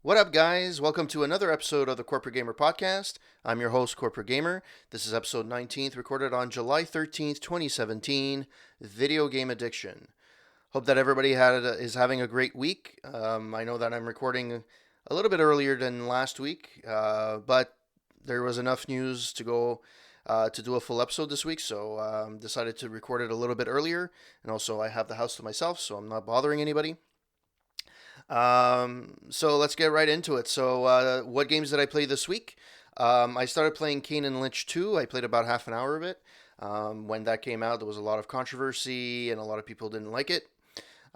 What up, guys? Welcome to another episode of the Corporate Gamer Podcast. I'm your host, Corporate Gamer. This is episode 19th, recorded on July 13th, 2017. Video game addiction. Hope that everybody is having a great week. I know that I'm recording a little bit earlier than last week, but there was enough news to go to do a full episode this week, so decided to record it a little bit earlier. And also, I have the house to myself, so I'm not bothering anybody. So let's get right into it. So, what games did I play this week? I started playing Kane and Lynch 2. I played about half an hour of it. When that came out, there was a lot of controversy and a lot of people didn't like it.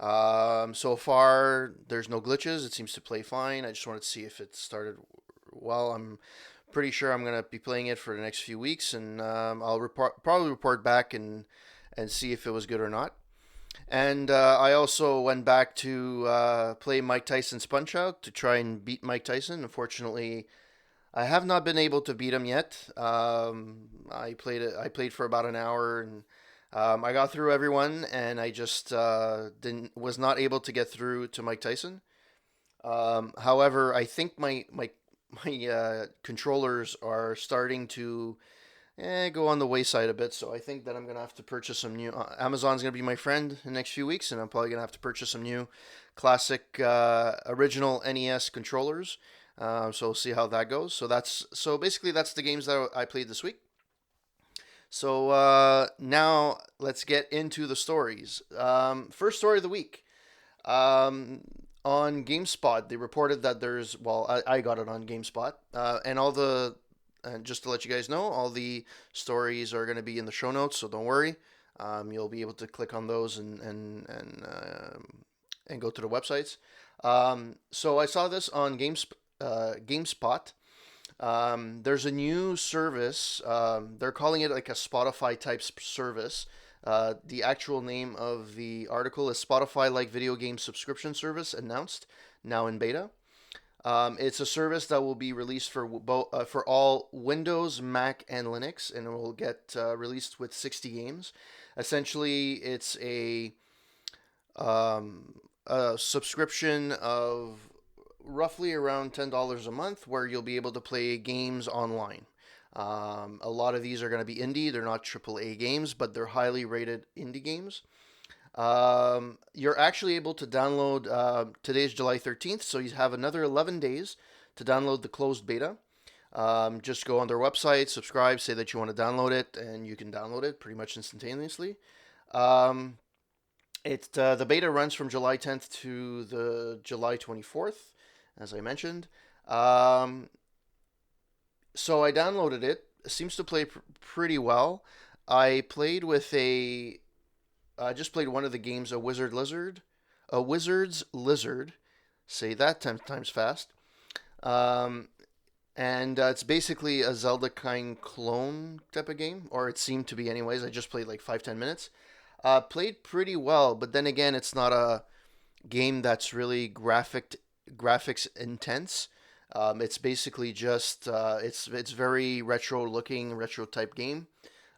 So far, there's no glitches. It seems to play fine. I just wanted to see if it started well. I'm pretty sure I'm gonna be playing it for the next few weeks, and probably report back and see if it was good or not. And I also went back to play Mike Tyson's Punch Out to try and beat Mike Tyson. Unfortunately, I have not been able to beat him yet. I played it. I played for about an hour, and I got through everyone, and I just didn't was not able to get through to Mike Tyson. However, I think my controllers are starting to go on the wayside a bit. So I think that I'm gonna have to purchase some new. Amazon's gonna be my friend in the next few weeks, and I'm probably gonna have to purchase some new classic original NES controllers. So we'll see how that goes. So basically that's the games that I played this week. So now let's get into the stories. First story of the week. Um, on GameSpot, they reported that I got it on GameSpot, and just to let you guys know, all the stories are going to be in the show notes, so don't worry. You'll be able to click on those and go to the websites. So I saw this on GameSpot. There's a new service. They're calling it like a Spotify type service. The actual name of the article is Spotify like video game subscription service announced, now in beta. It's a service that will be released for all Windows, Mac, and Linux, and it will get released with 60 games. Essentially, it's a subscription of roughly around $10 a month, where you'll be able to play games online. A lot of these are going to be indie; they're not AAA games, but they're highly rated indie games. You're actually able to download. Today's July 13th, so you have another 11 days to download the closed beta. Just go on their website, subscribe, say that you want to download it, and you can download it pretty much instantaneously. Um, the beta runs from July 10th to the July 24th, as I mentioned. Um, so I downloaded it. It seems to play pretty well. I played with a I just played one of the games, a Wizard's Lizard. Say that 10 times fast. Um, and it's basically a Zelda kind clone type of game, or it seemed to be, anyways. I just played like 5-10 minutes. Played pretty well, but then again, it's not a game that's really graphics intense. It's basically just it's very retro looking, retro type game.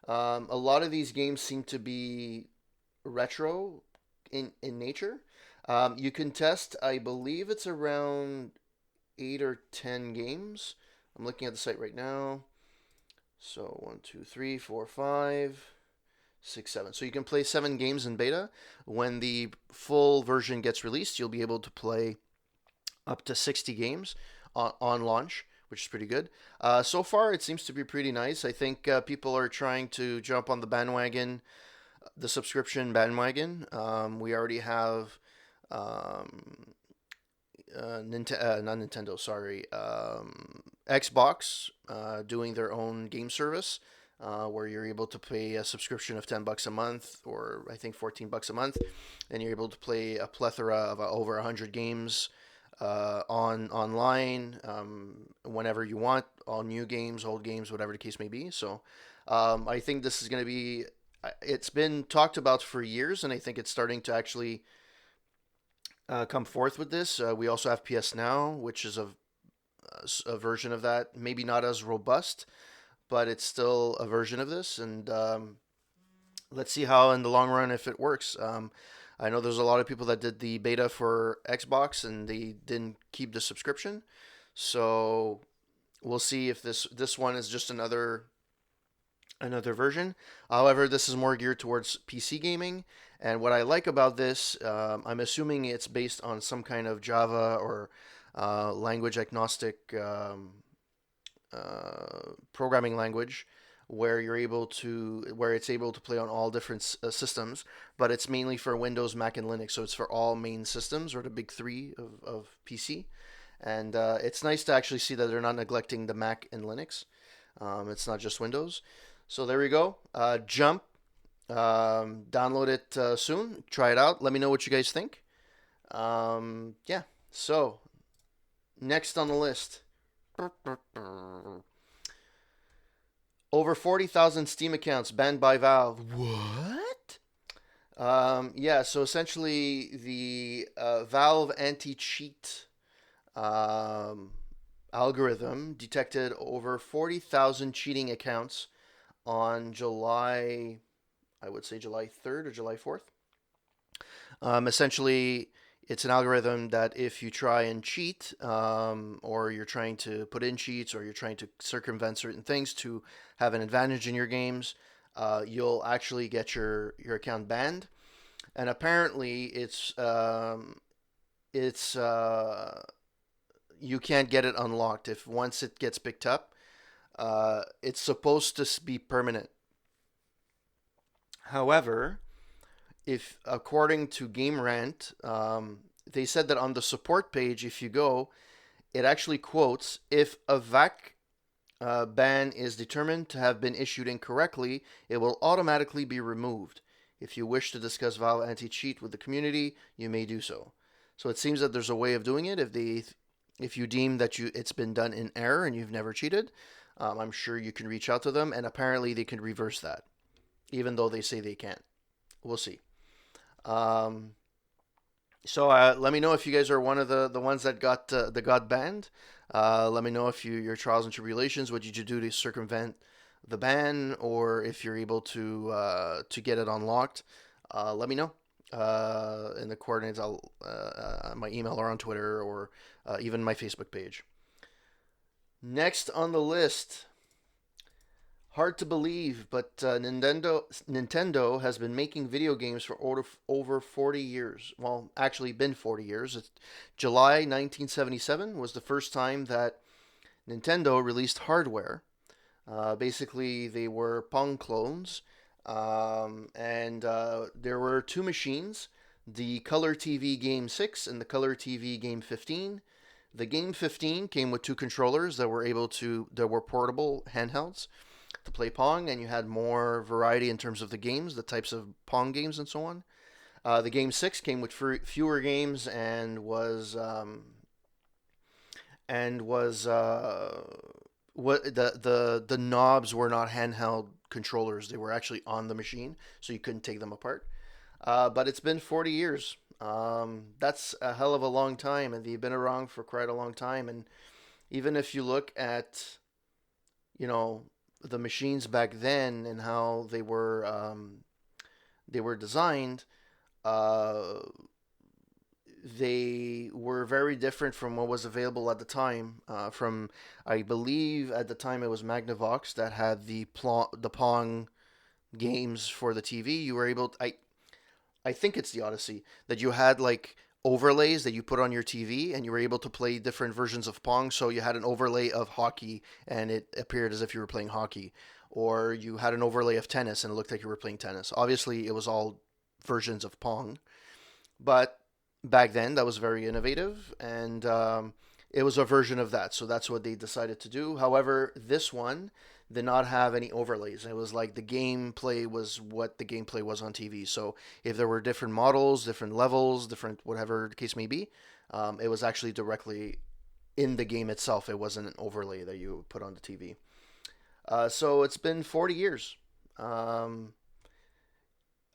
A lot of these games seem to be retro in nature. You can test, I believe it's around 8 or 10 games. I'm looking at the site right now. So 1, 2, 3, 4, 5, 6, 7. So you can play 7 games in beta. When the full version gets released, you'll be able to play up to 60 games on launch, which is pretty good. So far, it seems to be pretty nice. I think people are trying to jump on the subscription bandwagon. We already have um, not Nintendo, sorry, Xbox doing their own game service. Where you're able to pay a subscription of $10 a month, or I think $14 a month, and you're able to play a plethora of over 100 games online whenever you want, all new games, old games, whatever the case may be. So I think this is going to be. It's been talked about for years, and I think it's starting to actually come forth with this. We also have PS Now, which is a version of that. Maybe not as robust, but it's still a version of this, and let's see how in the long run if it works. I know there's a lot of people that did the beta for Xbox and they didn't keep the subscription. So we'll see if this one is just another version. However, this is more geared towards PC gaming. And what I like about this, I'm assuming it's based on some kind of Java or language agnostic programming language where it's able to play on all different systems, but it's mainly for Windows, Mac, and Linux. So it's for all main systems or the big three of PC. And it's nice to actually see that they're not neglecting the Mac and Linux. It's not just Windows. So there we go. Jump. Download it soon. Try it out. Let me know what you guys think. Yeah. So next on the list. Over 40,000 Steam accounts banned by Valve. What? Yeah, so essentially the Valve anti-cheat um, algorithm detected over 40,000 cheating accounts on I would say July 3rd or July 4th. Essentially, it's an algorithm that if you try and cheat, or you're trying to put in cheats, or you're trying to circumvent certain things to have an advantage in your games, you'll actually get your account banned. And apparently, it's you can't get it unlocked if once it gets picked up. It's supposed to be permanent. However, if according to Game Rant, they said that on the support page, if you go, it actually quotes if a VAC ban is determined to have been issued incorrectly, it will automatically be removed. If you wish to discuss Valve anti-cheat with the community, you may do so. So it seems that there's a way of doing it. If you deem that it's been done in error and you've never cheated, I'm sure you can reach out to them, and apparently they can reverse that, even though they say they can't. We'll see. Um, so let me know if you guys are one of the ones that got banned. Let me know if your trials and tribulations. What did you do to circumvent the ban, or if you're able to get it unlocked? Let me know. In the coordinates, my email or on Twitter or even my Facebook page. Next on the list, hard to believe, but Nintendo has been making video games for over 40 years. Well, actually, been 40 years. July 1977 was the first time that Nintendo released hardware. Basically, they were Pong clones, and there were two machines: the Color TV Game 6 and the Color TV Game 15. The Game 15 came with two controllers that were portable handhelds to play Pong, and you had more variety in terms of the games, the types of Pong games, and so on. The Game 6 came with fewer games and was what the knobs were not handheld controllers; they were actually on the machine, so you couldn't take them apart. But it's been 40 years. That's a hell of a long time, and they've been around for quite a long time. And even if you look at, you know, the machines back then and how they were designed, uh, they were very different from what was available at the time. From I believe at the time it was Magnavox that had the Pong games for the TV. You were able to, I think it's the Odyssey that you had like overlays that you put on your TV and you were able to play different versions of Pong. So you had an overlay of hockey and it appeared as if you were playing hockey, or you had an overlay of tennis and it looked like you were playing tennis. Obviously, it was all versions of Pong, but back then that was very innovative, and it was a version of that. So that's what they decided to do. However, this one did not have any overlays. It was like the gameplay was what the gameplay was on TV. So if there were different models, different levels, different whatever the case may be, it was actually directly in the game itself. It wasn't an overlay that you put on the TV. So it's been 40 years. Um,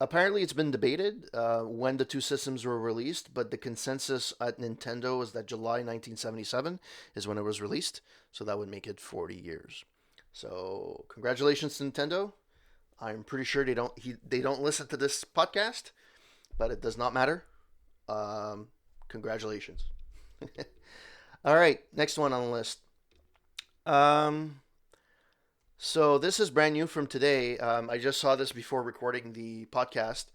Apparently, it's been debated when the two systems were released, but the consensus at Nintendo is that July 1977 is when it was released. So that would make it 40 years. So congratulations to Nintendo. I'm pretty sure they don't listen to this podcast, but it does not matter. Um, Congratulations. All right, next one on the list. Um, so this is brand new from today. I just saw this before recording the podcast.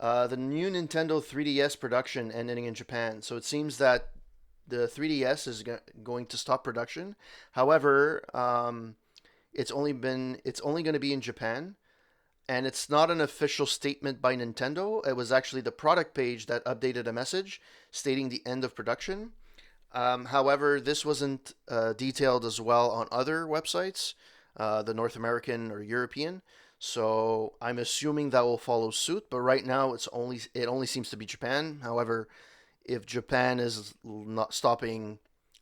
The new Nintendo 3DS production ending in Japan. So it seems that the 3DS is going to stop production. However, it's only going to be in Japan, and it's not an official statement by Nintendo. It was actually the product page that updated a message stating the end of production. However, this wasn't detailed as well on other websites, the North American or European. So I'm assuming that will follow suit. But right now, it only seems to be Japan. However, if Japan is not stopping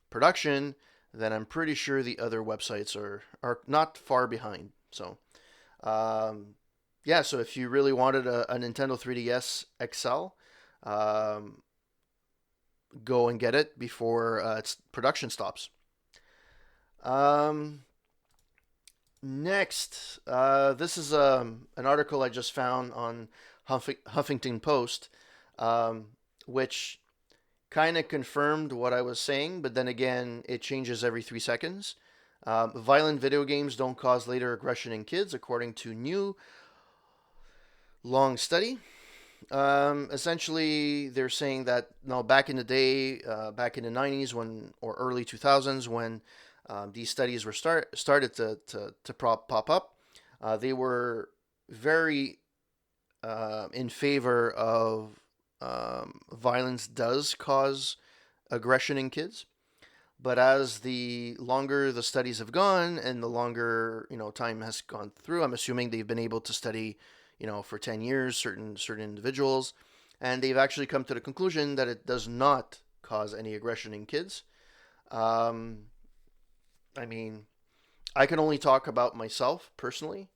production, then I'm pretty sure the other websites are not far behind. So um, yeah, so if you really wanted a Nintendo 3DS XL, um, go and get it before its production stops. Um, Next, this is an article I just found on Huffington Post, um, which kind of confirmed what I was saying, but then again, it changes every 3 seconds. Violent video games don't cause later aggression in kids, according to new long study. Essentially, they're saying that no, back in the day, back in the 90s when or early 2000s when these studies were started to pop up, they were very in favor of violence does cause aggression in kids. But as the longer the studies have gone and the longer time has gone through, I'm assuming they've been able to study for 10 years certain individuals, and they've actually come to the conclusion that it does not cause any aggression in kids. Um, I mean, I can only talk about myself personally.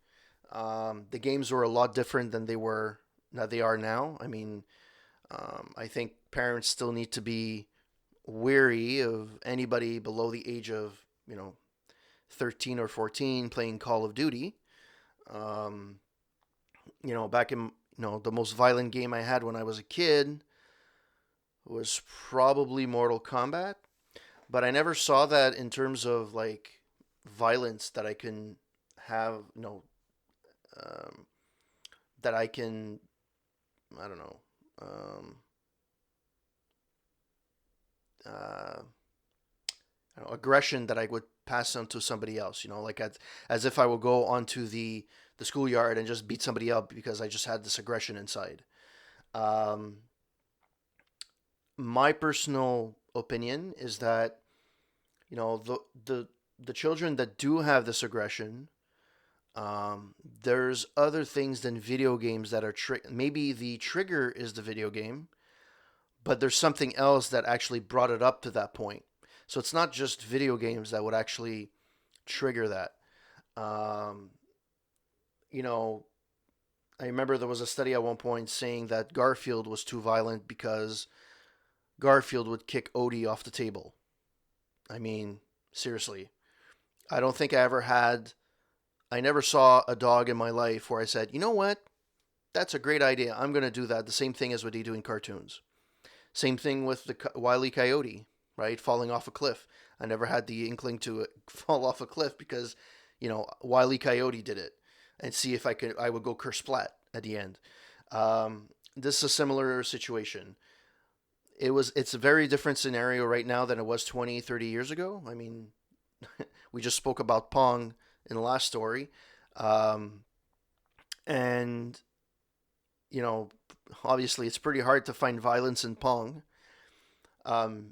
The games were a lot different than they are now. I mean, I think parents still need to be wary of anybody below the age of 13 or 14 playing Call of Duty. Um, Back in the most violent game I had when I was a kid was probably Mortal Kombat, but I never saw that in terms of like violence that I can have, um, that I can, I don't know, uh, aggression that I would pass on to somebody else. Like as if I would go onto the schoolyard and just beat somebody up because I just had this aggression inside. Um, my personal opinion is that the children that do have this aggression, there's other things than video games that are maybe the trigger is the video game, but there's something else that actually brought it up to that point. So it's not just video games that would actually trigger that. Um, you know, I remember there was a study at one point saying that Garfield was too violent because Garfield would kick Odie off the table. I mean, seriously. I don't think I never saw a dog in my life where I said, you know what? That's a great idea. I'm going to do that. The same thing as what they do in cartoons. Same thing with the Wile E. Coyote, right? Falling off a cliff. I never had the inkling to fall off a cliff because, Wile E. Coyote did it, and see if I would go kersplat at the end. This is a similar situation. It's a very different scenario right now than it was 20, 30 years ago. I mean, we just spoke about Pong in the last story. Um, and, you know, obviously it's pretty hard to find violence in Pong.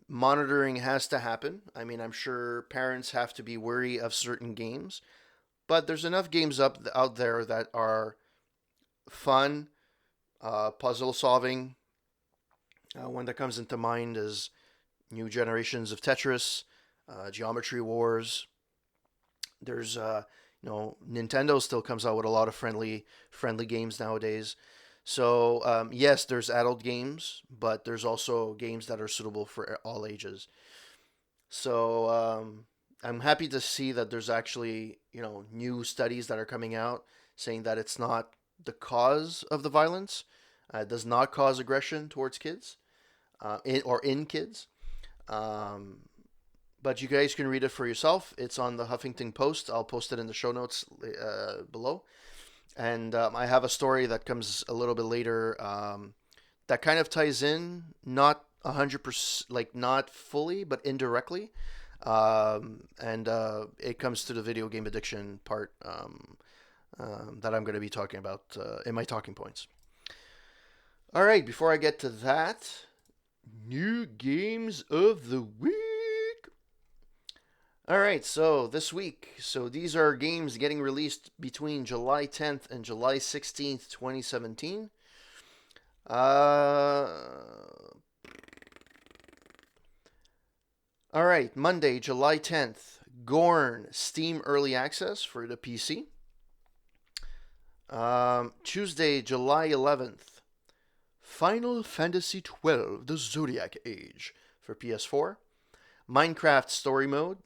Monitoring has to happen. I mean, I'm sure parents have to be wary of certain games, but there's enough games out there that are fun, puzzle solving. One that comes into mind is new generations of Tetris, Geometry Wars. There's Nintendo still comes out with a lot of friendly games nowadays. So yes, there's adult games, but there's also games that are suitable for all ages. So I'm happy to see that there's actually new studies that are coming out saying that it's not the cause of the violence. It does not cause aggression towards kids, in kids. Um, but you guys can read it for yourself. It's on the Huffington Post. I'll post it in the show notes below. And I have a story that comes a little bit later that kind of ties in, not 100%, like not fully, but indirectly. And it comes to the video game addiction part that I'm going to be talking about in my talking points. All right, before I get to that, new games of the week. All right, so this week, these are games getting released between July 10th and July 16th, 2017. All right, Monday, July 10th, Gorn Steam Early Access for the PC. Tuesday, July 11th, Final Fantasy XII, The Zodiac Age for PS4. Minecraft Story Mode,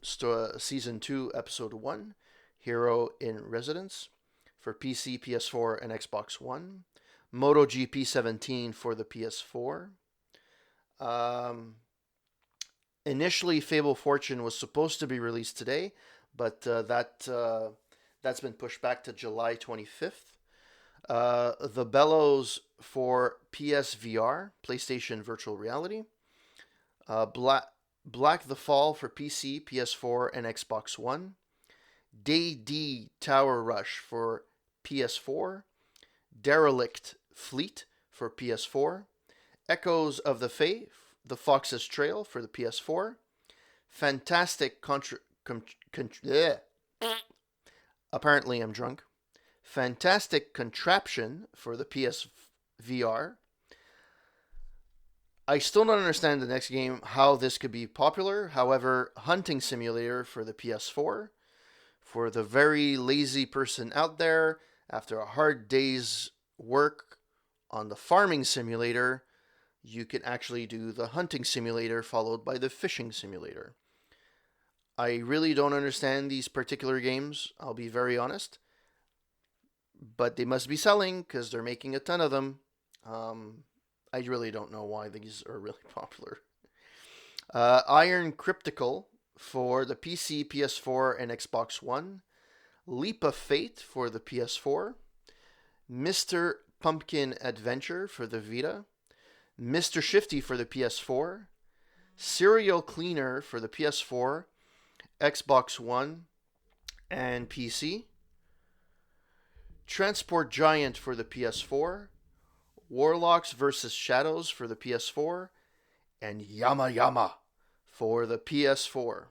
Season 2, Episode 1, Hero in Residence for PC, PS4, and Xbox One. MotoGP 17 for the PS4. Initially, Fable Fortune was supposed to be released today, but that's been pushed back to July 25th. The Bellows for PSVR, PlayStation Virtual Reality. Black the Fall for PC, PS4, and Xbox One. DayZ Tower Rush for PS4. Derelict Fleet for PS4. Echoes of the Fae, The Fox's Trail for the PS4. Fantastic Apparently I'm drunk. Fantastic Contraption for the PSVR. I still don't understand the next game, how this could be popular. However, Hunting Simulator for the PS4. For the very lazy person out there, after a hard day's work on the farming simulator, you can actually do the hunting simulator followed by the fishing simulator. I really don't understand these particular games, I'll be very honest. But they must be selling because they're making a ton of them. I really don't know why these are really popular. Iron Cryptical for the PC, PS4, and Xbox One. Leap of Fate for the PS4. Mr. Pumpkin Adventure for the Vita. Mr. Shifty for the PS4. Serial Cleaner for the PS4, Xbox One, and PC. Transport Giant for the PS4. Warlocks vs. Shadows for the PS4, and Yama Yama for the PS4.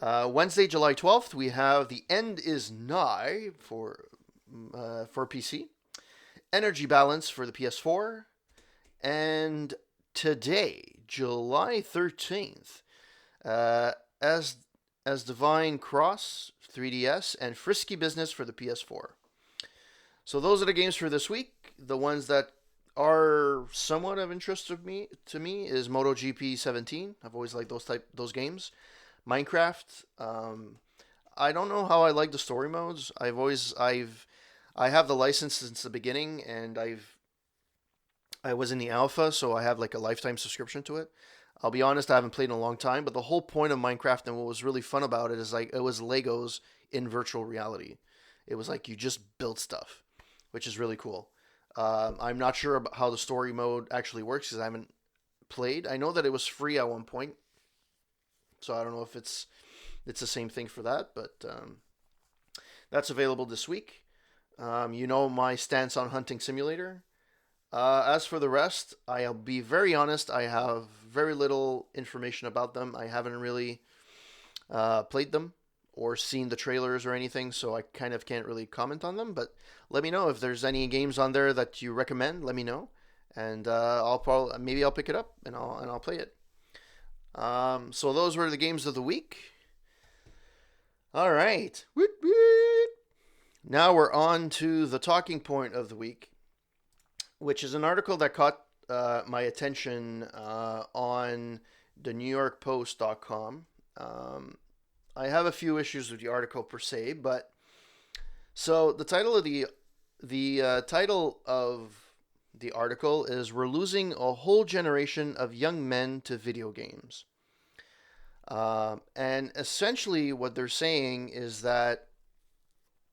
Wednesday, July 12th, we have The End Is Nigh for PC, Energy Balance for the PS4, and today, July 13th, as Divine Cross 3DS and Frisky Business for the PS4. So those are the games for this week. The ones that are somewhat of interest to me is MotoGP 17. I've always liked those games. Minecraft. I don't know how I like the story modes. I have the license since the beginning, and I was in the alpha, so I have like a lifetime subscription to it. I'll be honest, I haven't played in a long time, but the whole point of Minecraft and what was really fun about it is like it was Legos in virtual reality. It was like you just built stuff, which is really cool. I'm not sure about how the story mode actually works because I haven't played. I know that it was free at one point, so I don't know if it's the same thing for that, but that's available this week. You know my stance on Hunting Simulator. As for the rest, I'll be very honest, I have very little information about them. I haven't really played them or seen the trailers or anything, so I kind of can't really comment on them. But let me know if there's any games on there that you recommend. Let me know, and I'll pick it up and I'll play it. So those were the games of the week. All right, now we're on to the talking point of the week, which is an article that caught my attention on the NewYorkPost.com. I have a few issues with the article per se, but so the title of The article is "We're losing a whole generation of young men to video games." And essentially, what they're saying is that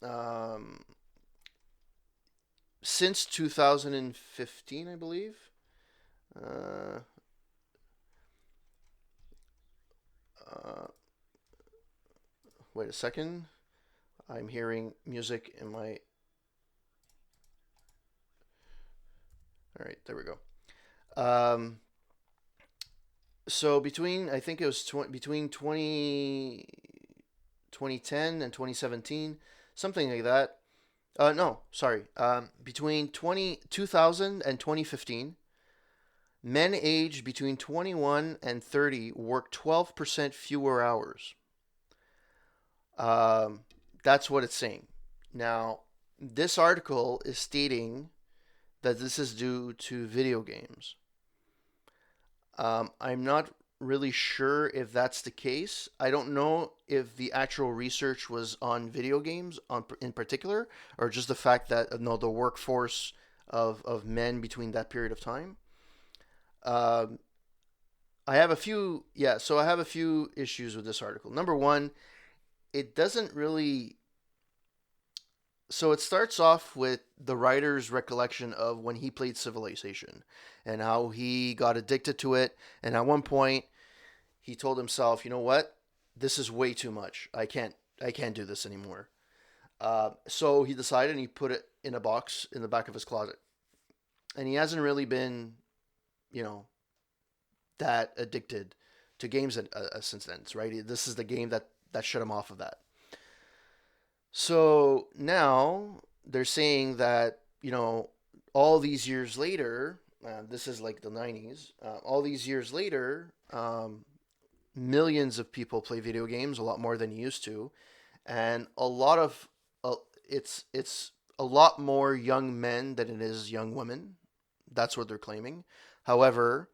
um, since 2015, I believe. Uh, uh, Wait a second. I'm hearing music in my. All right, there we go. Um, so between I think it was between 2010 and 2017, something like that. No, sorry. Between 2000 and 2015, men aged between 21 and 30 worked 12% fewer hours. Um, that's what it's saying. Now, this article is stating that this is due to video games. I'm not really sure if that's the case. I don't know if the actual research was on video games in particular, or just the fact that no, the workforce of men between that period of time. Um, I have a few, yeah. So I have a few issues with this article. Number one, it doesn't really. So it starts off with the writer's recollection of when he played Civilization and how he got addicted to it. And at one point, he told himself, "You know what? This is way too much. I can't do this anymore." So he decided and he put it in a box in the back of his closet. And he hasn't really been, you know, that addicted to games since then, right? This is the game that shut him off of that. So now they're saying that, all these years later, this is like the 90s, all these years later, millions of people play video games, a lot more than used to. And uh, it's a lot more young men than it is young women. That's what they're claiming. However,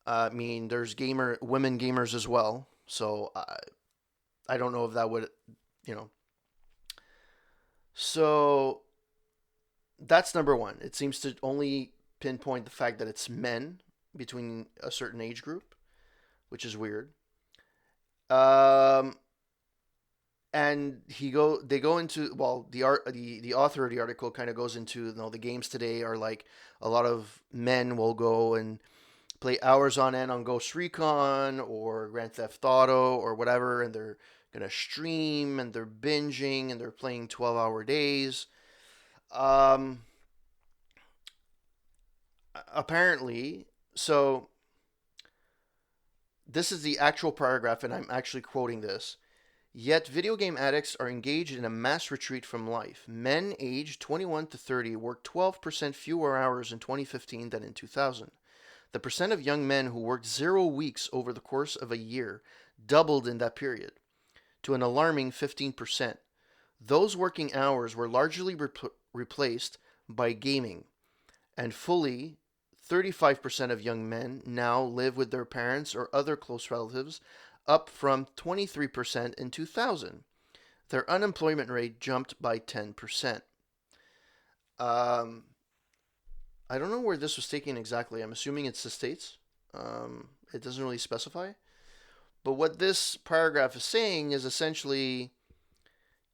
I mean, there's women gamers as well. So I don't know if that would, you know. So that's number one. It seems to only pinpoint the fact that it's men between a certain age group, which is weird. Um, and they go into, well, the author of the article kind of goes into, the games today are like a lot of men will go and play hours on end on Ghost Recon or Grand Theft Auto or whatever, and they're gonna stream and they're binging and they're playing 12-hour days. Um, Apparently, so this is the actual paragraph, and I'm actually quoting this. Yet, video game addicts are engaged in a mass retreat from life. Men aged 21 to 30 worked 12% fewer hours in 2015 than in 2000. The percent of young men who worked 0 weeks over the course of a year doubled in that period to an alarming 15%. Those working hours were largely replaced by gaming, and fully 35% of young men now live with their parents or other close relatives, up from 23% in 2000. Their unemployment rate jumped by 10%. Um, I don't know where this was taken exactly. I'm assuming it's the States. It doesn't really specify. But what this paragraph is saying is essentially,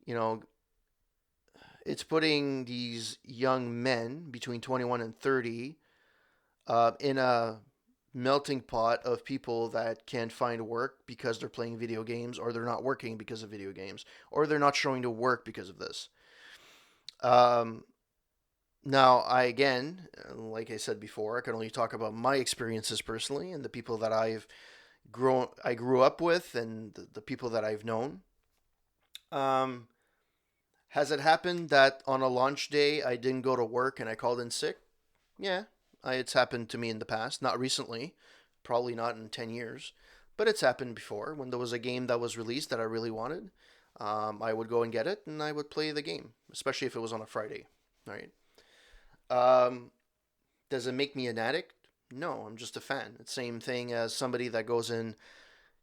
you know, it's putting these young men between 21 and 30 in a melting pot of people that can't find work because they're playing video games, or they're not working because of video games, or they're not showing to work because of this. Um, Now, like I said before, I can only talk about my experiences personally and the people that I grew up with, and the people that I've known. Um, has it happened that on a launch day I didn't go to work and I called in sick? Yeah, it's happened to me in the past. Not recently, probably not in 10 years, but it's happened before when there was a game that was released that I really wanted. I would go and get it and I would play the game, especially if it was on a Friday. Right. Um, does it make me an addict? No, I'm just a fan. It's the same thing as somebody that goes in,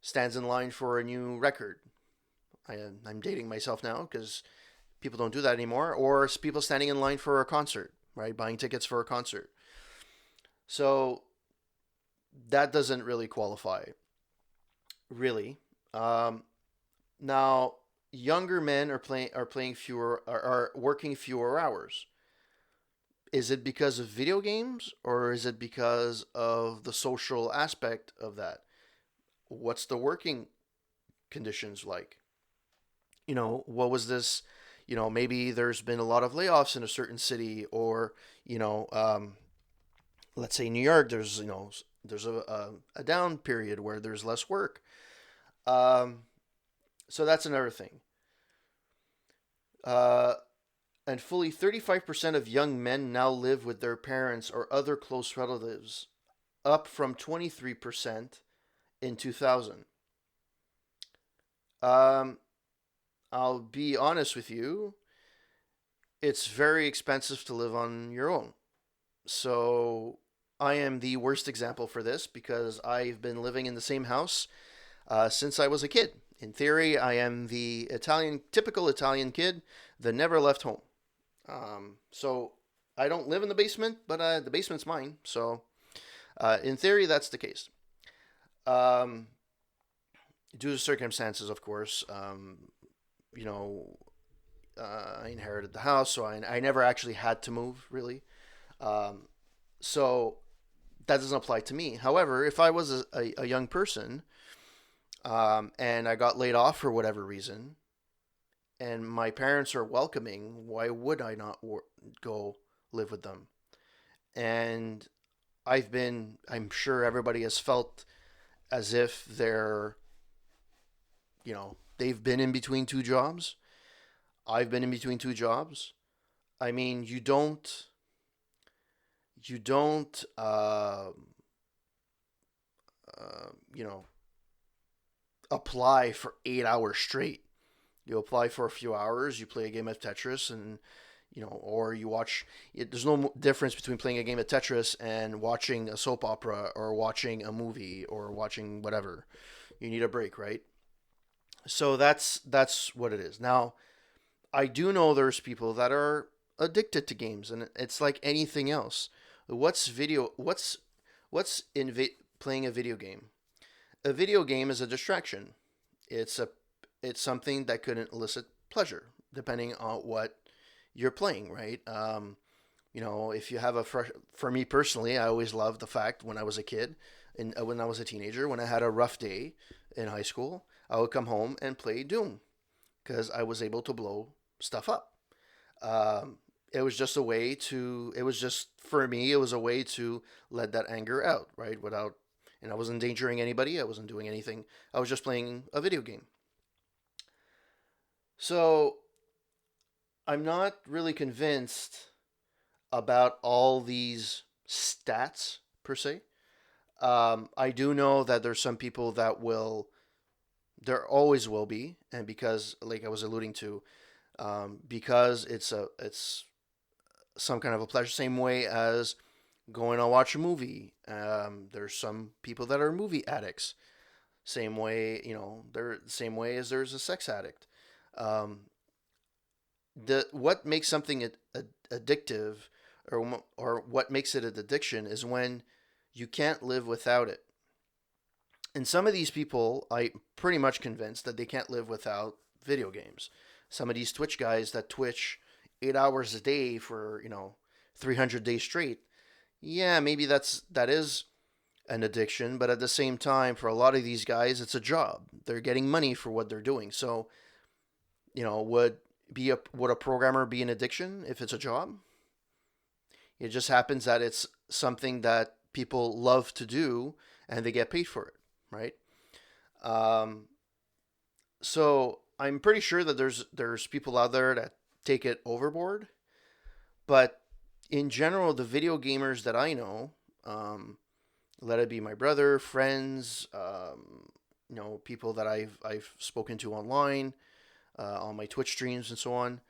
stands in line for a new record. I'm dating myself now because people don't do that anymore. Or people standing in line for a concert. right? Buying tickets for a concert. So that doesn't really qualify, really. Um, Now, younger men are playing fewer are working fewer hours. Is it because of video games or is it because of the social aspect of that? What's the working conditions like? What was this? Maybe there's been a lot of layoffs in a certain city, or you know, let's say New York. There's a down period where there's less work. Um, so that's another thing. Uh, and fully 35% of young men now live with their parents or other close relatives, up from 23% in 2000. Um, I'll be honest with you, it's very expensive to live on your own. So I am the worst example for this because I've been living in the same house since I was a kid. In theory, I am the typical Italian kid that never left home. So I don't live in the basement, but the basement's mine. So in theory, that's the case. Um, Due to circumstances, of course, you know, I inherited the house, so I never actually had to move, really. Um, so that doesn't apply to me. However, if I was a young person and I got laid off for whatever reason, and my parents are welcoming, why would I not go live with them? And I'm sure everybody has felt as if they've been in between two jobs. I've been in between two jobs. I mean, you don't, you know, apply for 8 hours straight. You apply for a few hours, you play a game of Tetris, and or you watch. There's no difference between playing a game of Tetris and watching a soap opera or watching a movie or watching whatever. You need a break, right? So that's what it is. Now, I do know there's people that are addicted to games, and it's like anything else. What's video? What's playing a video game? A video game is a distraction. It's a it's something that could elicit pleasure, depending on what you're playing, right? If you have for me personally, I always loved the fact when I was a kid and when I was a teenager, when I had a rough day in high school, I would come home and play Doom because I was able to blow stuff up. It was just a way to, it was just, for me, it was a way to let that anger out, right? And I wasn't endangering anybody, I wasn't doing anything, I was just playing a video game. So I'm not really convinced about all these stats per se. I do know that there's some people that there always will be, and because, like I was alluding to, because it's some kind of a pleasure, same way as going to watch a movie. There's some people that are movie addicts. Same way, they're the same way as there's a sex addict. Um, the what makes something addictive, or what makes it an addiction, is when you can't live without it. And some of these people, I'm pretty much convinced that they can't live without video games. Some of these Twitch guys that Twitch 8 hours a day for 300 days straight. Yeah, maybe that is an addiction, but at the same time, for a lot of these guys, it's a job. They're getting money for what they're doing. So, would a programmer be an addiction if it's a job? It just happens that it's something that people love to do and they get paid for it, right? Um, so I'm pretty sure that there's people out there that take it overboard, but in general, the video gamers that I know, um, let it be my brother, friends, people that I've spoken to online, on my Twitch streams and so on,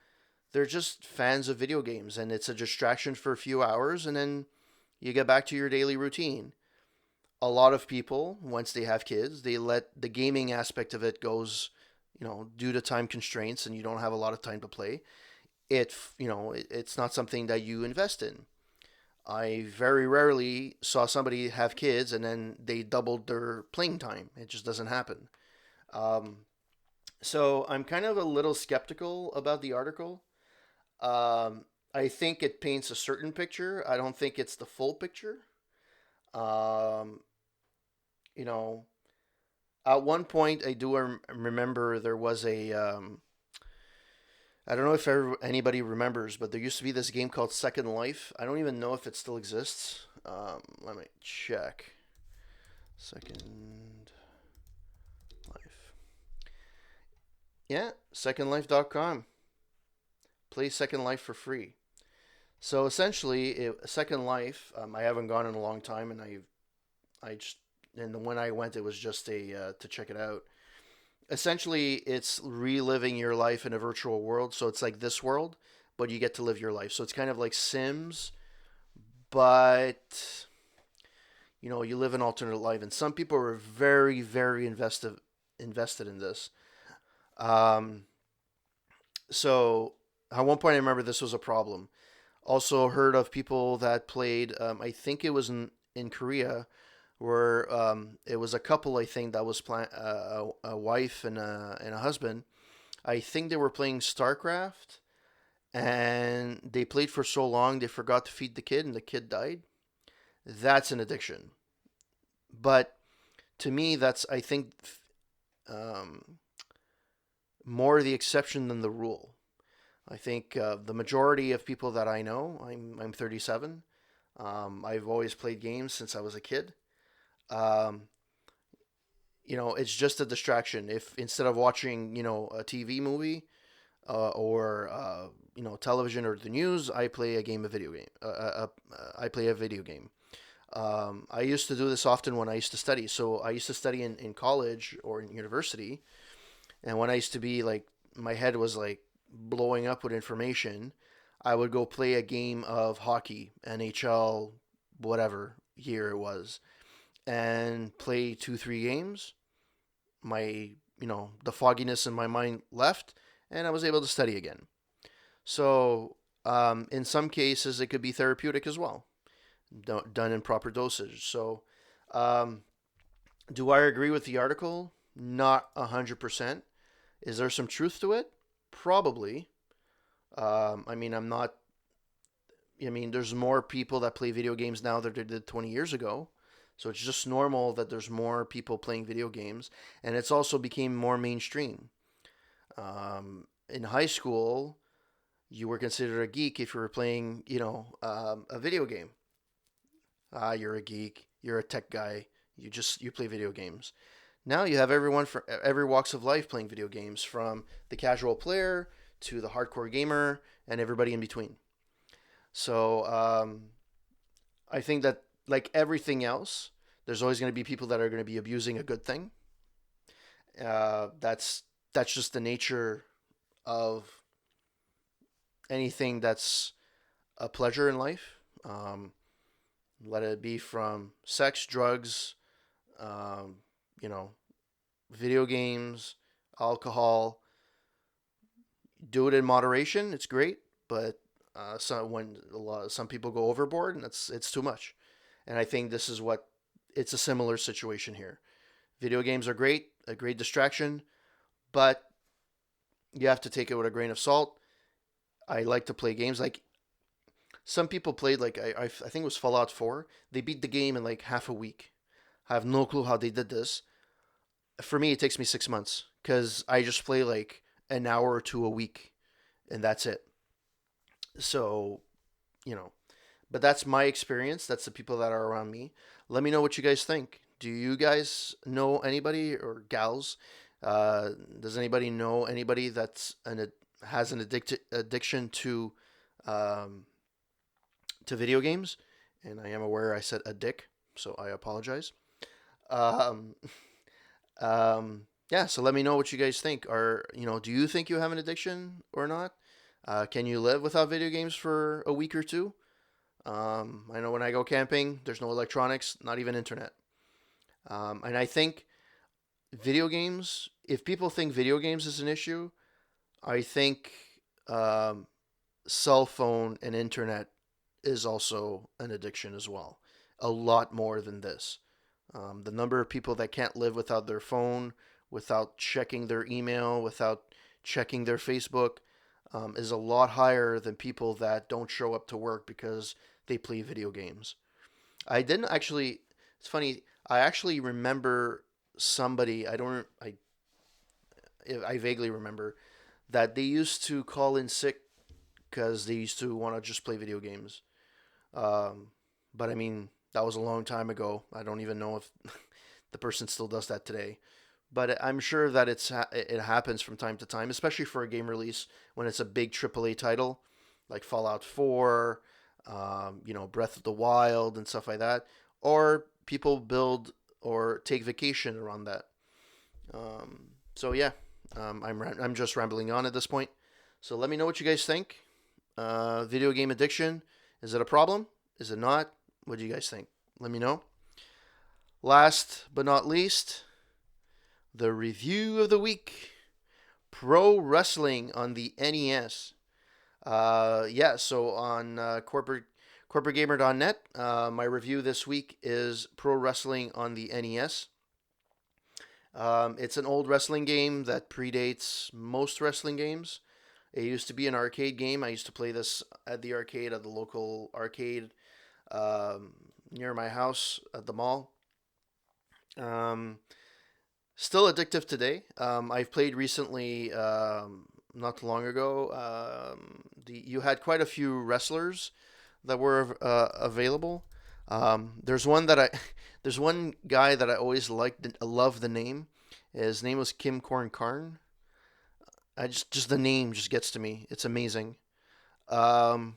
they're just fans of video games, and it's a distraction for a few hours, and then you get back to your daily routine. A lot of people, once they have kids, they let the gaming aspect of it goes, due to time constraints, and you don't have a lot of time to play. it's not something that you invest in. I very rarely saw somebody have kids and then they doubled their playing time. It just doesn't happen. Um, so I'm kind of a little skeptical about the article. Um, I think it paints a certain picture. I don't think it's the full picture. Um, you know, at one point, I do remember there was a. I don't know if anybody remembers, but there used to be this game called Second Life. I don't even know if it still exists. Let me check. Second Life. Yeah, secondlife.com. Play Second Life for free. So essentially, Second Life, I haven't gone in a long time, and I just and when I went, it was just a to check it out. Essentially, it's reliving your life in a virtual world. So it's like this world, but you get to live your life. So it's kind of like Sims, but you live an alternate life. And some people are very, very invested in this. Um, so at one point, I remember this was a problem. Also heard of people that played. I think it was in Korea, where it was a couple. I think that was a wife and a husband. I think they were playing StarCraft, and they played for so long they forgot to feed the kid, and the kid died. That's an addiction. But to me, that's I think um, more the exception than the rule. I think the majority of people that I know, I'm 37. I've always played games since I was a kid. Um, it's just a distraction. If instead of watching, a TV movie or television or the news, I play a game, a video game. I play a video game. I used to do this often when I used to study. So I used to study in college or in university, and when I used to be like, my head was like blowing up with information, I would go play a game of hockey, NHL, whatever year it was, and play 2, 3 games. The fogginess in my mind left, and I was able to study again. So, in some cases, it could be therapeutic as well, done in proper dosage. So, um, do I agree with the article? Not 100%. Is there some truth to it? Probably. I mean, I'm not. I mean, there's more people that play video games now than there did 20 years ago. So it's just normal that there's more people playing video games, and it's also became more mainstream. In high school, you were considered a geek if you were playing, a video game. You're a geek. You're a tech guy. You play video games. Now you have everyone from every walks of life playing video games, from the casual player to the hardcore gamer and everybody in between. So I think that, like everything else, there's always going to be people that are going to be abusing a good thing. That's just the nature of anything that's a pleasure in life. Let it be from sex, drugs, um, you know, video games, alcohol. Do it in moderation. It's great, but some people go overboard, and it's too much. And I think this is what it's a similar situation here. Video games are great, a great distraction, but you have to take it with a grain of salt. I like to play games like some people played, like I think it was Fallout 4. They beat the game in like half a week. I have no clue how they did this. For me, it takes me 6 months because I just play like an hour or two a week, and that's it. So, you know, but that's my experience. That's the people that are around me. Let me know what you guys think. Do you guys know anybody, or gals? Does anybody know anybody has an addiction um, to video games? And I am aware I said a dick, so I apologize. Um, yeah, so let me know what you guys think. Do you think you have an addiction or not? Can you live without video games for a week or two? I know when I go camping, there's no electronics, not even internet. And I think video games, if people think video games is an issue, I think um, cell phone and internet is also an addiction as well. A lot more than this. The number of people that can't live without their phone, without checking their email, without checking their Facebook, is a lot higher than people that don't show up to work because they play video games. I didn't actually. It's funny. I actually remember somebody. I vaguely remember that they used to call in sick because they used to want to just play video games. Um, but I mean, that was a long time ago. I don't even know if the person still does that today. But I'm sure that it happens from time to time, especially for a game release when it's a big AAA title like Fallout 4, Breath of the Wild and stuff like that, or people build or take vacation around that. So yeah, I'm just rambling on at this point. So let me know what you guys think. Video game addiction, is it a problem? Is it not? What do you guys think? Let me know. Last but not least, the review of the week: Pro Wrestling on the NES. So on corporategamer.net, my review this week is Pro Wrestling on the NES. It's an old wrestling game that predates most wrestling games. It used to be an arcade game. I used to play this at the arcade, at the local arcade um, near my house at the mall. Um, Still addictive today. I've played recently, not too long ago. You had quite a few wrestlers that were available. There's one that I, there's one guy that I always liked, love the name. His name was Kim Korn Karn. Just the name just gets to me. It's amazing. Um,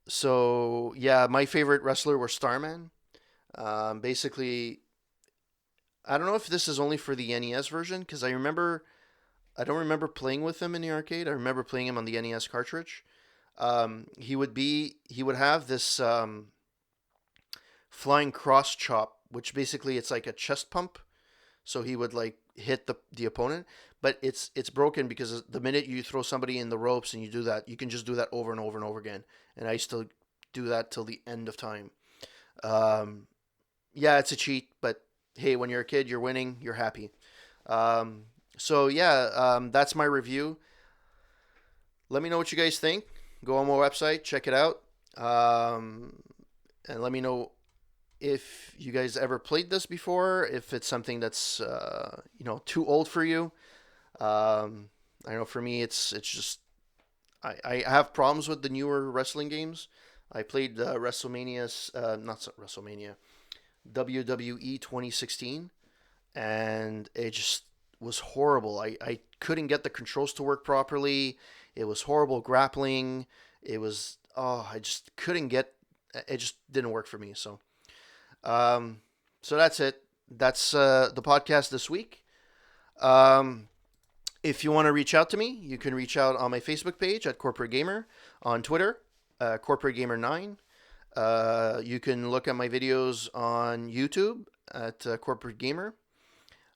so yeah, my favorite wrestler was Starman. Basically, I don't know if this is only for the NES version because I don't remember playing with him in the arcade. I remember playing him on the NES cartridge. He would have this flying cross chop, which basically it's like a chest pump. So he would like hit the opponent, but it's broken because the minute you throw somebody in the ropes and you do that, you can just do that over and over and over again. And I used to do that till the end of time. Um, yeah, it's a cheat, but hey, when you're a kid, you're winning, you're happy. Um, that's my review. Let me know what you guys think. Go on my website, check it out, um, and let me know if you guys ever played this before. If it's something that's too old for you. Um, I know for me, it's just I have problems with the newer wrestling games. I played not WrestleMania, WWE 2016, and it just was horrible. I couldn't get the controls to work properly. It was horrible grappling. I just couldn't get it. Just didn't work for me. Um, so that's it. That's the podcast this week. Um, if you want to reach out to me, you can reach out on my Facebook page at Corporate Gamer, on Twitter, Corporate Gamer 9. You can look at my videos on YouTube at Corporate Gamer.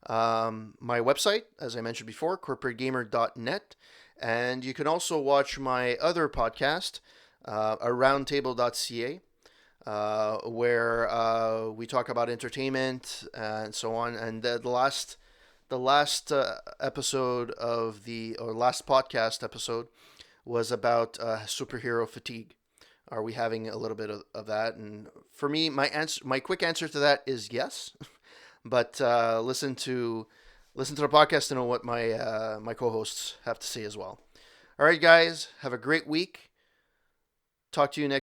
My website, as I mentioned before, corporategamer.net. And you can also watch my other podcast, aroundtable.ca, where we talk about entertainment and so on. And the last episode or last podcast episode was about superhero fatigue. Are we having a little bit of that? And for me, my quick answer to that is yes. But listen to the podcast to know what my co-hosts have to say as well. All right, guys, have a great week. Talk to you next